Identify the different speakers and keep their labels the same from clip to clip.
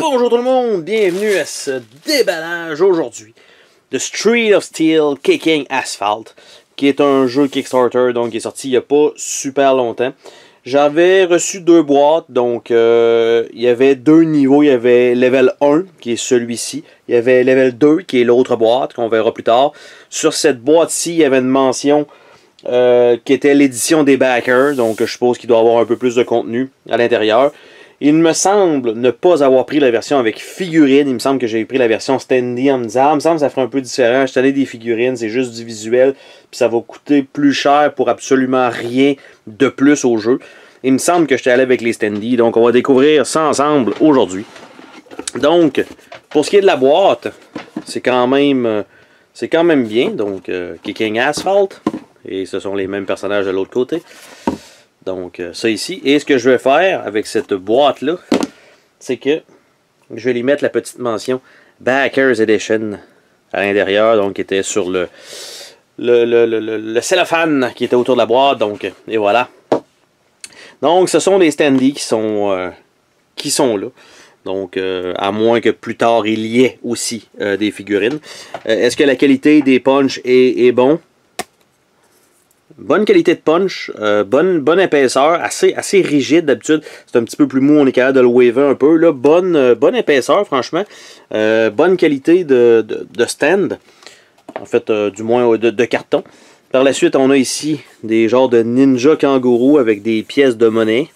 Speaker 1: Bonjour tout le monde, bienvenue à ce déballage aujourd'hui de Street of Steel Kicking Asphalt, qui est un jeu Kickstarter, donc qui est sorti il n'y a pas super longtemps. J'avais reçu deux boîtes, donc il y avait deux niveaux. Il y avait Level 1, qui est celui-ci. Il y avait Level 2, qui est l'autre boîte, qu'on verra plus tard. Sur cette boîte-ci, il y avait une mention qui était l'édition des backers, donc je suppose qu'il doit y avoir un peu plus de contenu à l'intérieur. Il me semble ne pas avoir pris la version avec figurines. Il me semble que j'ai pris la version standy en me disant, il me semble que ça ferait un peu différent. Je tenais des figurines, c'est juste du visuel, puis ça va coûter plus cher pour absolument rien de plus au jeu. Il me semble que j'étais allé avec les standy, donc on va découvrir ça ensemble aujourd'hui. Donc, pour ce qui est de la boîte, c'est quand même bien. Donc, Kicking Asphalt, et ce sont les mêmes personnages de l'autre côté. Donc, ça ici. Et ce que je vais faire avec cette boîte-là, c'est que je vais lui mettre la petite mention Backers Edition à l'intérieur, donc qui était sur le cellophane qui était autour de la boîte. Donc, et voilà. Donc, ce sont des standees qui sont là. Donc, à moins que plus tard, il y ait aussi des figurines. Est-ce que la qualité des punch est bon? Bonne qualité de punch, bonne épaisseur, assez rigide d'habitude. C'est un petit peu plus mou, on est capable de le waver un peu. Là, bonne épaisseur, franchement. Bonne qualité de stand. En fait, du moins de carton. Par la suite, on a ici des genres de ninja kangourou avec des pièces de monnaie.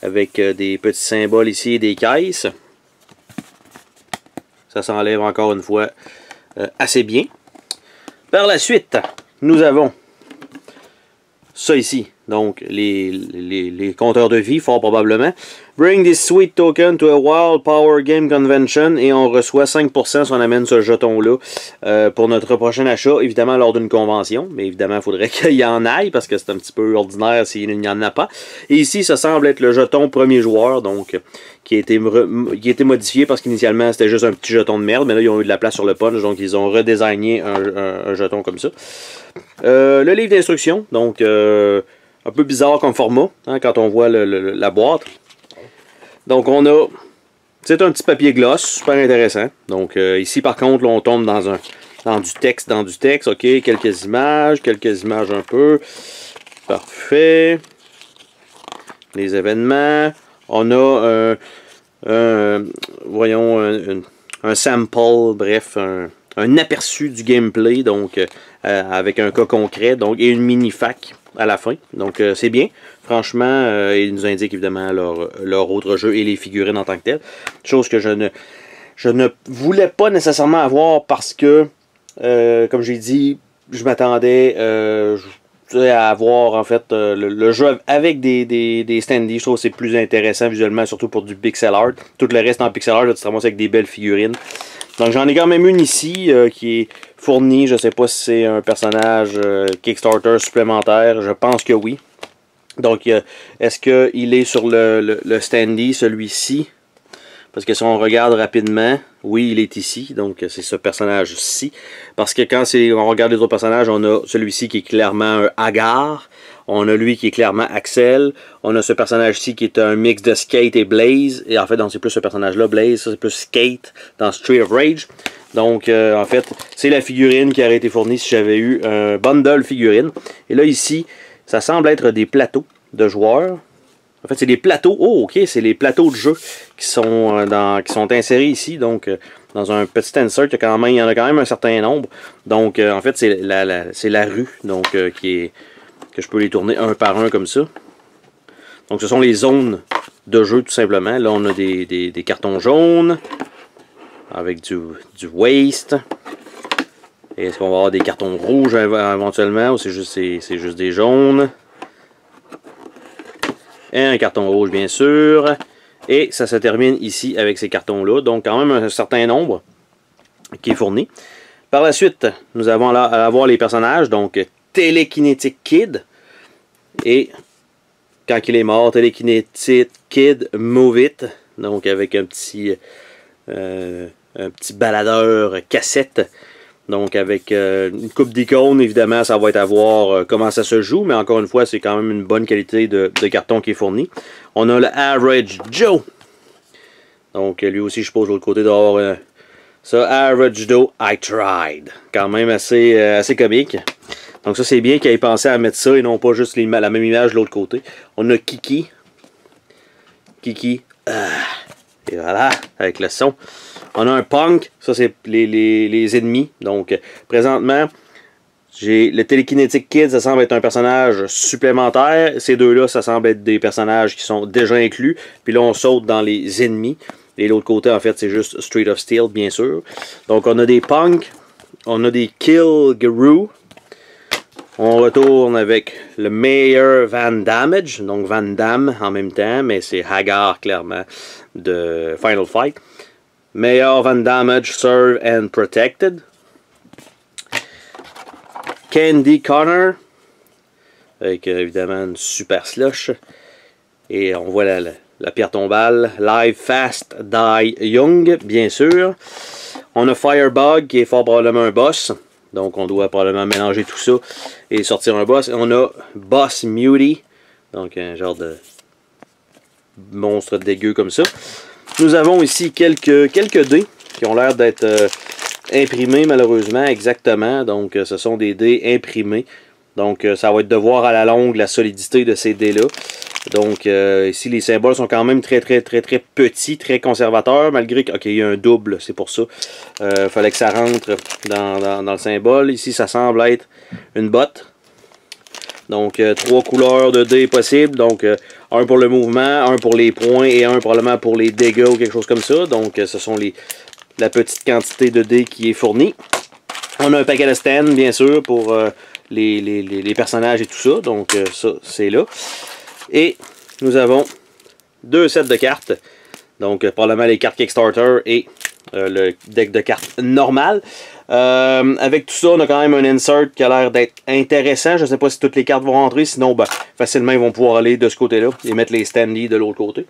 Speaker 1: Avec des petits symboles ici et des caisses. Ça s'enlève encore une fois assez bien. Par la suite, nous avons ça ici, donc les compteurs de vie, fort probablement. Bring this sweet token to a Wild Power Game Convention, et on reçoit 5% si on amène ce jeton-là pour notre prochain achat, évidemment lors d'une convention. Mais évidemment, il faudrait qu'il y en aille, parce que c'est un petit peu ordinaire s'il n'y en a pas. Et ici, ça semble être le jeton premier joueur, donc qui a été modifié, parce qu'initialement, c'était juste un petit jeton de merde, mais là, ils ont eu de la place sur le punch, donc ils ont redesigné un jeton comme ça. Le livre d'instructions, donc un peu bizarre comme format, hein, quand on voit la boîte. Donc on a, c'est un petit papier gloss, super intéressant. Donc ici par contre, là, on tombe dans du texte, ok, quelques images un peu. Parfait. Les événements. On a voyons, un sample, bref, un aperçu du gameplay, donc avec un cas concret, donc, et une mini-fac à la fin. Donc c'est bien. Franchement, ils nous indiquent évidemment leur autre jeu et les figurines en tant que telles. Chose que je ne voulais pas nécessairement avoir parce que, comme j'ai dit, je m'attendais à avoir en fait le jeu avec des standees. Je trouve que c'est plus intéressant visuellement, surtout pour du pixel art. Tout le reste en pixel art, là, tu te ramasses avec des belles figurines. Donc j'en ai quand même une ici qui est fournie. Je ne sais pas si c'est un personnage Kickstarter supplémentaire. Je pense que oui. Donc est-ce qu'il est sur le standee, celui-ci? Parce que si on regarde rapidement, oui, il est ici. Donc c'est ce personnage-ci. Parce que quand on regarde les autres personnages, on a celui-ci qui est clairement un Agar. On a lui qui est clairement Axel. On a ce personnage-ci qui est un mix de Skate et Blaze. Et en fait, c'est plus ce personnage-là, Blaze. Ça, c'est plus Skate dans Street of Rage. Donc, en fait, c'est la figurine qui aurait été fournie si j'avais eu un bundle figurine. Et là, ici, ça semble être des plateaux de joueurs. En fait, c'est des plateaux. Oh, ok, c'est les plateaux de jeu qui sont insérés ici. Donc, dans un petit insert, il y en a quand même un certain nombre. Donc, en fait, c'est la rue. Donc, que je peux les tourner un par un comme ça. Donc ce sont les zones de jeu tout simplement. Là on a des cartons jaunes avec du waste. Est-ce qu'on va avoir des cartons rouges éventuellement ou c'est juste des jaunes? Et un carton rouge bien sûr. Et ça se termine ici avec ces cartons là. Donc quand même un certain nombre qui est fourni. Par la suite, nous avons là à avoir les personnages. Donc Telekinetic Kid, et quand il est mort, Telekinetic Kid Move It, donc avec un petit baladeur cassette, donc avec une coupe d'icônes, évidemment ça va être à voir comment ça se joue, mais encore une fois c'est quand même une bonne qualité de carton qui est fourni. On a le Average Joe, Donc lui aussi, je suppose, de l'autre côté d'avoir ça. Average Joe, I tried. Quand même assez comique. Donc ça, c'est bien qu'il ait pensé à mettre ça et non pas juste la même image de l'autre côté. On a Kiki. Kiki. Et voilà, avec le son. On a un Punk. Ça, c'est les ennemis. Donc, présentement, j'ai le Telekinetic Kid, ça semble être un personnage supplémentaire. Ces deux-là, ça semble être des personnages qui sont déjà inclus. Puis là, on saute dans les ennemis. Et l'autre côté, en fait, c'est juste Street of Steel, bien sûr. Donc, on a des Punk. On a des Kill Guru. On retourne avec le meilleur Van Damage. Donc, Van Damme en même temps. Mais c'est Hagar, clairement, de Final Fight. Meilleur Van Damage, Serve and Protected. Candy Connor, avec évidemment une super slush. Et on voit la pierre tombale. Live Fast, Die Young, bien sûr. On a Firebug, qui est fort probablement un boss. Donc on doit probablement mélanger tout ça et sortir un boss. Et on a Boss Muty, donc un genre de monstre dégueu comme ça. Nous avons ici quelques dés qui ont l'air d'être imprimés malheureusement, exactement. Donc ce sont des dés imprimés. Donc ça va être de voir à la longue la solidité de ces dés-là. Donc ici les symboles sont quand même très petits, très conservateurs, malgré qu'il y a un double, c'est pour ça. Fallait que ça rentre dans le symbole. Ici ça semble être une botte. Donc 3 couleurs de dés possibles. Donc un pour le mouvement, un pour les points et un probablement pour les dégâts ou quelque chose comme ça. Donc ce sont la petite quantité de dés qui est fournie. On a un paquet de stands bien sûr pour les personnages et tout ça. Donc ça c'est là. Et nous avons 2 sets de cartes. Donc probablement les cartes Kickstarter et le deck de cartes normal. Avec tout ça, on a quand même un insert qui a l'air d'être intéressant. Je ne sais pas si toutes les cartes vont rentrer. Sinon, ben, facilement, ils vont pouvoir aller de ce côté-là et mettre les standees de l'autre côté.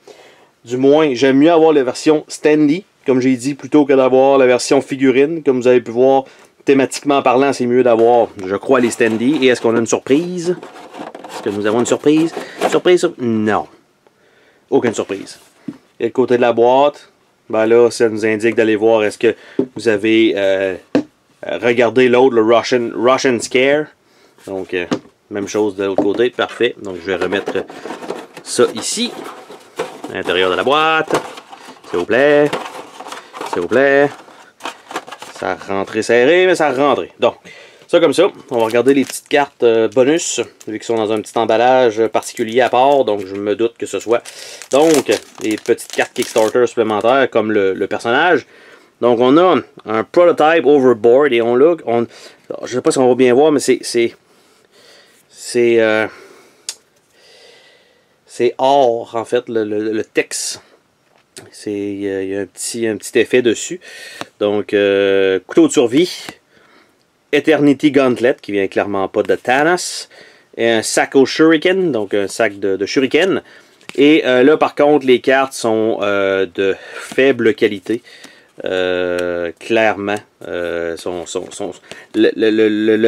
Speaker 1: Du moins, j'aime mieux avoir la version standee, comme j'ai dit, plutôt que d'avoir la version figurine. Comme vous avez pu voir, thématiquement parlant, c'est mieux d'avoir, je crois, les standees. Et est-ce qu'on a une surprise? Est-ce que nous avons une surprise? Surprise? Non. Aucune surprise. Et le côté de la boîte, ben là, ça nous indique d'aller voir est-ce que vous avez regardé l'autre, le Russian Scare. Donc, même chose de l'autre côté. Parfait. Donc, je vais remettre ça ici, à l'intérieur de la boîte. S'il vous plaît. S'il vous plaît. Ça a rentré serré, mais ça a rentré. Donc, ça comme ça. On va regarder les petites cartes bonus, vu qu'ils sont dans un petit emballage particulier à part. Donc, je me doute que ce soit. Donc, les petites cartes Kickstarter supplémentaires, comme le personnage. Donc, on a un Prototype Overboard et on look. Je ne sais pas si on va bien voir, mais c'est or, en fait, le texte. Il y a un petit effet dessus. Donc, couteau de survie. Eternity Gauntlet, qui vient clairement pas de Thanos. Et un sac au shuriken, donc un sac de shuriken. Et là, par contre, les cartes sont de faible qualité. Clairement. Le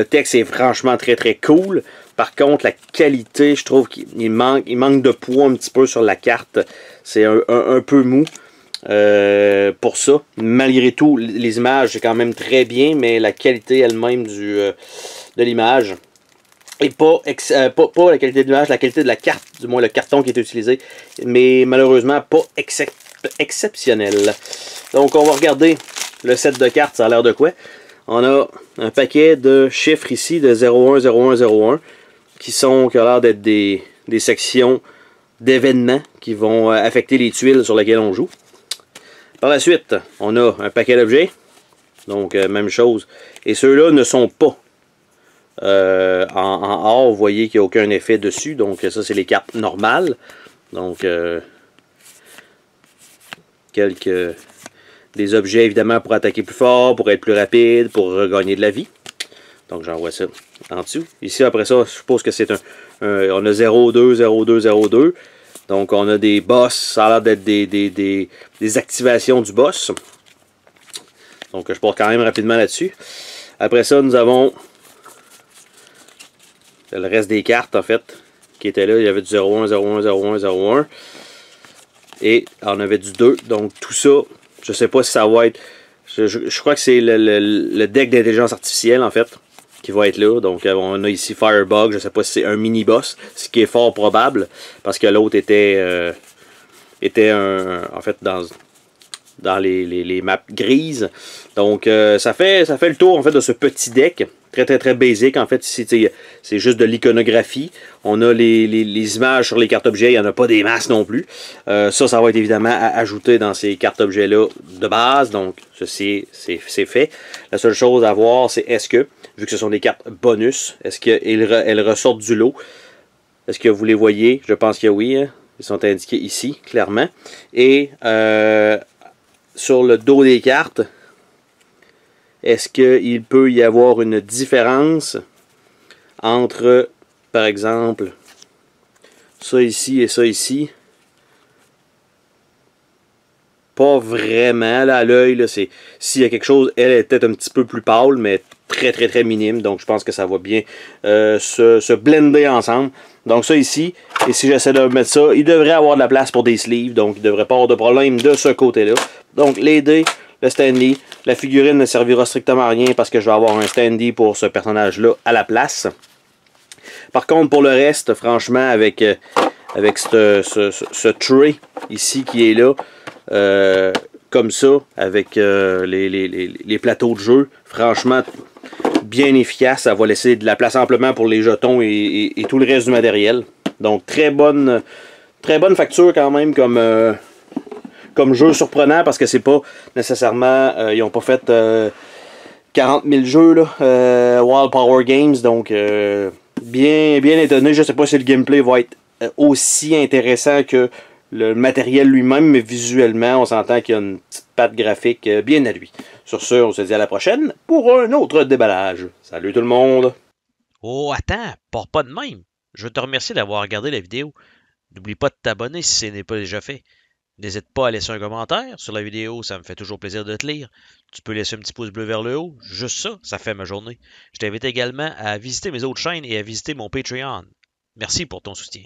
Speaker 1: texte est franchement très cool. Par contre, la qualité, je trouve qu'il manque de poids un petit peu sur la carte. C'est un peu mou. Pour ça, malgré tout, les images c'est quand même très bien, mais la qualité elle-même de l'image et pas la qualité de l'image, la qualité de la carte, du moins le carton qui est utilisé, mais malheureusement pas exceptionnel. Donc on va regarder le set de cartes, ça a l'air de quoi? On a un paquet de chiffres ici de 010101 qui ont l'air d'être des sections d'événements qui vont affecter les tuiles sur lesquelles on joue. Par la suite, on a un paquet d'objets. Donc, même chose. Et ceux-là ne sont pas en or. Vous voyez qu'il n'y a aucun effet dessus. Donc, ça, c'est les cartes normales. Donc, des objets, évidemment, pour attaquer plus fort, pour être plus rapide, pour regagner de la vie. Donc, j'envoie ça en dessous. Ici, après ça, je suppose que c'est on a 02, 02, 02. Donc, on a des boss, ça a l'air d'être des activations du boss. Donc, je pars quand même rapidement là-dessus. Après ça, nous avons le reste des cartes, en fait, qui étaient là. Il y avait du 01, 01, 01, 01. et on avait du 2. Donc tout ça, je sais pas si ça va être... Je crois que c'est le deck d'intelligence artificielle en fait qui va être là. Donc on a ici Firebug, je sais pas si c'est un mini-boss, ce qui est fort probable, parce que l'autre était en fait dans les maps grises. Donc ça fait le tour en fait de ce petit deck. Très basique. En fait, ici, c'est juste de l'iconographie. On a les images sur les cartes objets. Il n'y en a pas des masses non plus. Ça va être évidemment à ajouter dans ces cartes objets-là de base. Donc, ceci, c'est fait. La seule chose à voir, c'est est-ce que, vu que ce sont des cartes bonus, est-ce qu'elles ressortent du lot? Est-ce que vous les voyez? Je pense que oui. Hein? Ils sont indiqués ici, clairement. Et sur le dos des cartes, est-ce qu'il peut y avoir une différence entre, par exemple, ça ici et ça ici? Pas vraiment, là, à l'œil, s'il y a quelque chose, elle est peut-être un petit peu plus pâle, mais très minime. Donc, je pense que ça va bien se blender ensemble. Donc, ça ici, et si j'essaie de mettre ça, il devrait avoir de la place pour des sleeves. Donc, il ne devrait pas avoir de problème de ce côté-là. Donc, les dés, le standee, la figurine ne servira strictement à rien parce que je vais avoir un standee pour ce personnage-là à la place. Par contre, pour le reste, franchement, avec ce tray ici qui est là, comme ça, avec les plateaux de jeu, franchement, bien efficace. Ça va laisser de la place amplement pour les jetons et tout le reste du matériel. Donc, très bonne facture quand même comme jeu surprenant parce que c'est pas nécessairement, ils n'ont pas fait 40 000 jeux là, Wild Power Games, donc bien étonné. Je sais pas si le gameplay va être aussi intéressant que le matériel lui-même, mais visuellement, on s'entend qu'il y a une petite patte graphique bien à lui. Sur ce, on se dit à la prochaine pour un autre déballage. Salut tout le monde!
Speaker 2: Oh, attends, pars pas de même. Je veux te remercier d'avoir regardé la vidéo. N'oublie pas de t'abonner si ce n'est pas déjà fait. N'hésite pas à laisser un commentaire sur la vidéo, ça me fait toujours plaisir de te lire. Tu peux laisser un petit pouce bleu vers le haut, juste ça, ça fait ma journée. Je t'invite également à visiter mes autres chaînes et à visiter mon Patreon. Merci pour ton soutien.